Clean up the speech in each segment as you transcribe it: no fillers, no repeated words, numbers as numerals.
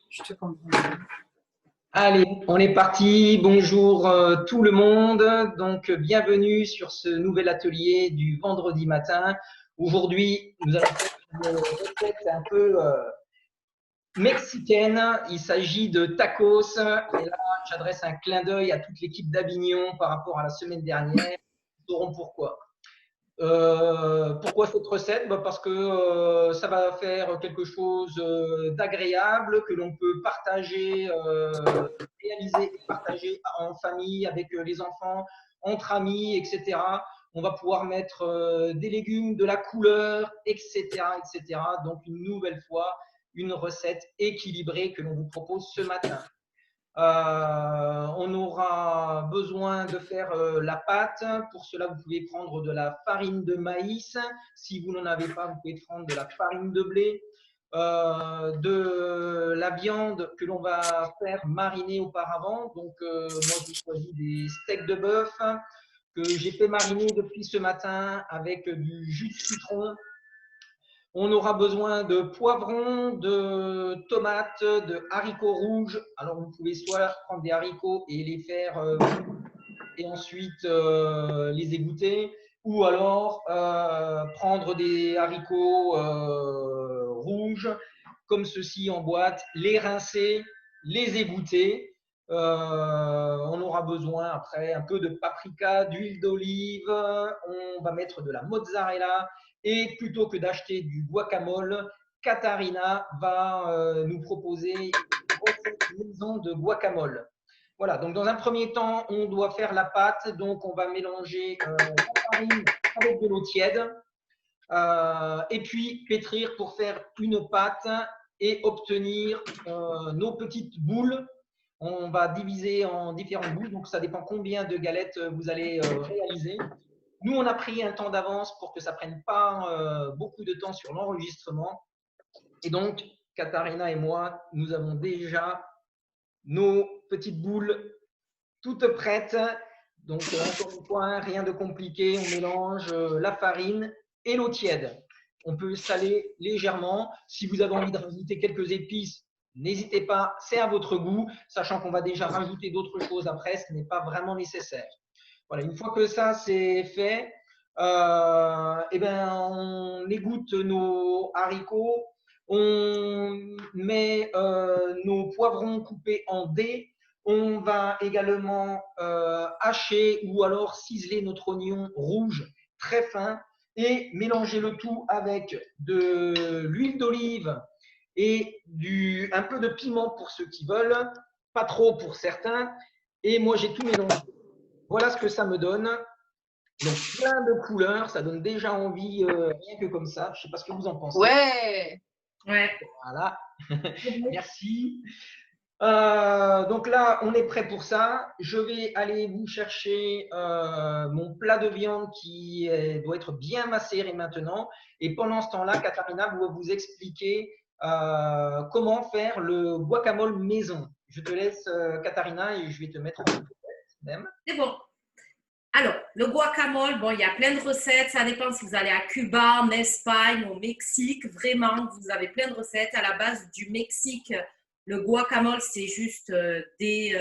Je te comprends. Allez, on est parti. Bonjour tout le monde. Donc, bienvenue sur ce nouvel atelier du vendredi matin. Aujourd'hui, nous allons faire une recette un peu mexicaine. Il s'agit de tacos. Et là, j'adresse un clin d'œil à toute l'équipe d'Avignon par rapport à la semaine dernière. Ils sauront pourquoi. Pourquoi cette recette? Parce que ça va faire quelque chose d'agréable que l'on peut partager, réaliser et partager en famille, avec les enfants, entre amis, etc. On va pouvoir mettre des légumes, de la couleur, etc., etc. Donc, une nouvelle fois, une recette équilibrée que l'on vous propose ce matin. On aura besoin de faire la pâte. Pour cela, vous pouvez prendre de la farine de maïs. Si vous n'en avez pas, vous pouvez prendre de la farine de blé. De la viande que l'on va faire mariner auparavant. Donc, moi, j'ai choisi des steaks de bœuf que j'ai fait mariner depuis ce matin avec du jus de citron. On aura besoin de poivrons, de tomates, de haricots rouges. Alors, vous pouvez soit prendre des haricots et les faire et ensuite les égoutter, ou alors prendre des haricots rouges comme ceci en boîte, les rincer, les égoutter. On aura besoin après un peu de paprika, d'huile d'olive, on va mettre de la mozzarella, et plutôt que d'acheter du guacamole, Katharina va nous proposer une recette maison de guacamole. Voilà, donc dans un premier temps, on doit faire la pâte. Donc, on va mélanger la farine avec de l'eau tiède et puis pétrir pour faire une pâte et obtenir nos petites boules. On va diviser en différentes boules, donc ça dépend combien de galettes vous allez réaliser. Nous, on a pris un temps d'avance pour que ça ne prenne pas beaucoup de temps sur l'enregistrement. Et donc, Katharina et moi, nous avons déjà nos petites boules toutes prêtes. Donc, encore une fois, rien de compliqué. On mélange la farine et l'eau tiède. On peut saler légèrement. Si vous avez envie de rajouter quelques épices, n'hésitez pas, c'est à votre goût, sachant qu'on va déjà rajouter d'autres choses après, ce n'est pas vraiment nécessaire. Voilà, une fois que ça c'est fait, eh ben, on égoutte nos haricots, on met nos poivrons coupés en dés. On va également hacher ou alors ciseler notre oignon rouge très fin et mélanger le tout avec de l'huile d'olive et un peu de piment pour ceux qui veulent, pas trop pour certains. Et moi, j'ai tout mélangé. Voilà ce que ça me donne. Donc, plein de couleurs, ça donne déjà envie, rien que comme ça. Je ne sais pas ce que vous en pensez. Ouais. Ouais. Voilà. Merci. Donc là, on est prêt pour ça. Je vais aller vous chercher mon plat de viande qui doit être bien macéré maintenant. Et pendant ce temps-là, Katharina va vous expliquer comment faire le guacamole maison. Je te laisse, Katharina, et je vais te mettre en même. C'est bon. Alors, le guacamole, bon, il y a plein de recettes. Ça dépend si vous allez à Cuba, en Espagne, au Mexique. Vraiment, vous avez plein de recettes. À la base du Mexique, le guacamole, c'est juste des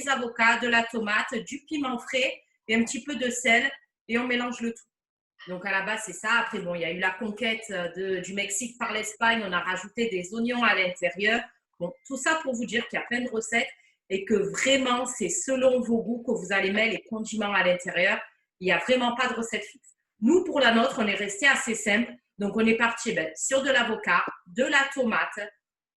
avocats, de la tomate, du piment frais et un petit peu de sel. Et on mélange le tout. Donc, à la base, c'est ça. Après, bon, il y a eu la conquête du Mexique par l'Espagne. On a rajouté des oignons à l'intérieur. Bon, tout ça pour vous dire qu'il y a plein de recettes et que vraiment, c'est selon vos goûts que vous allez mettre les condiments à l'intérieur. Il n'y a vraiment pas de recette fixe. Nous, pour la nôtre, on est resté assez simple. Donc, on est parti sur de l'avocat, de la tomate.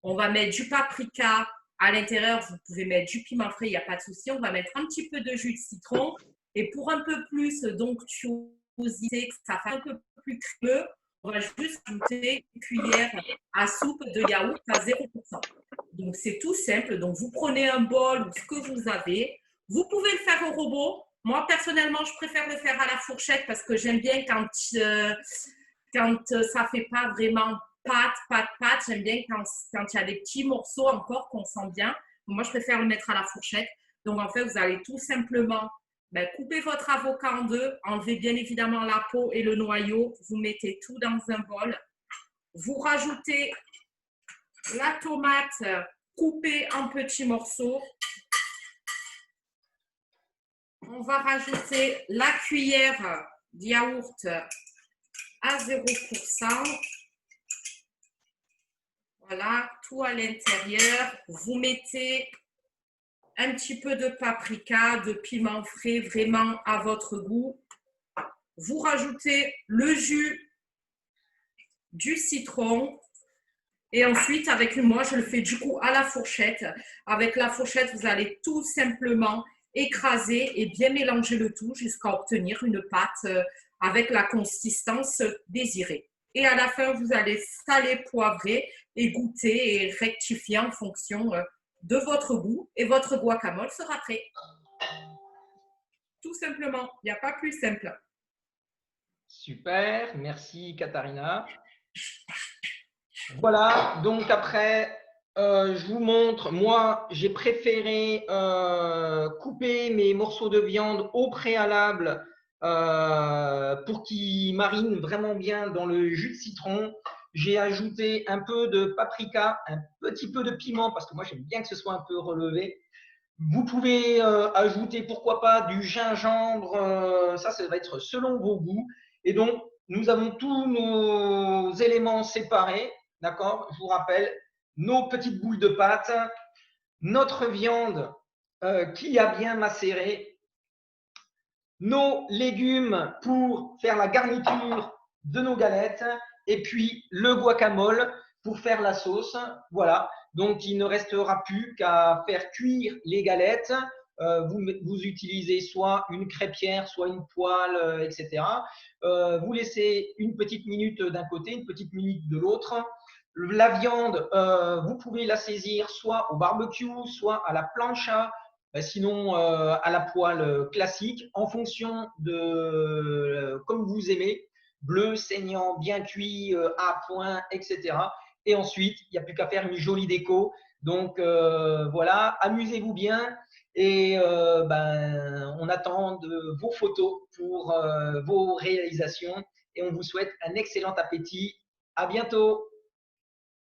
On va mettre du paprika à l'intérieur. Vous pouvez mettre du piment frais, il n'y a pas de souci. On va mettre un petit peu de jus de citron. Et pour un peu plus d'onctuosité, que ça fasse un peu plus crémeux, on va juste ajouter une cuillère à soupe de yaourt à 0%. Donc, c'est tout simple. Donc, vous prenez un bol ou ce que vous avez. Vous pouvez le faire au robot. Moi, personnellement, je préfère le faire à la fourchette parce que j'aime bien quand ça ne fait pas vraiment pâte. J'aime bien quand il y a des petits morceaux encore qu'on sent bien. Donc, moi, je préfère le mettre à la fourchette. Donc, en fait, vous allez tout simplement couper votre avocat en deux. Enlevez bien évidemment la peau et le noyau. Vous mettez tout dans un bol. Vous rajoutez la tomate couper en petits morceaux. On va rajouter la cuillère de yaourt à 0%. Voilà, tout à l'intérieur. Vous mettez un petit peu de paprika, de piment frais, vraiment à votre goût. Vous rajoutez le jus du citron. Et ensuite, avec moi, je le fais du coup à la fourchette. Avec la fourchette, vous allez tout simplement écraser et bien mélanger le tout jusqu'à obtenir une pâte avec la consistance désirée. Et à la fin, vous allez saler, poivrer et goûter et rectifier en fonction de votre goût. Et votre guacamole sera prêt. Tout simplement, il n'y a pas plus simple. Super, merci Katharina. Voilà, donc après, je vous montre, moi j'ai préféré couper mes morceaux de viande au préalable pour qu'ils marinent vraiment bien dans le jus de citron. J'ai ajouté un peu de paprika, un petit peu de piment parce que moi j'aime bien que ce soit un peu relevé. Vous pouvez ajouter, pourquoi pas, du gingembre, ça va être selon vos goûts. Et donc, nous avons tous nos éléments séparés, d'accord? Je vous rappelle, nos petites boules de pâte, notre viande qui a bien macéré, nos légumes pour faire la garniture de nos galettes, et puis le guacamole pour faire la sauce. Voilà, donc il ne restera plus qu'à faire cuire les galettes. Vous utilisez soit une crêpière, soit une poêle, etc. Vous laissez une petite minute d'un côté, une petite minute de l'autre. La viande, vous pouvez la saisir soit au barbecue, soit à la plancha, sinon à la poêle classique, en fonction de comme vous aimez, bleu, saignant, bien cuit, à point, etc. Et ensuite, il n'y a plus qu'à faire une jolie déco. Donc voilà, amusez-vous bien et on attend de vos photos pour vos réalisations et on vous souhaite un excellent appétit. À bientôt.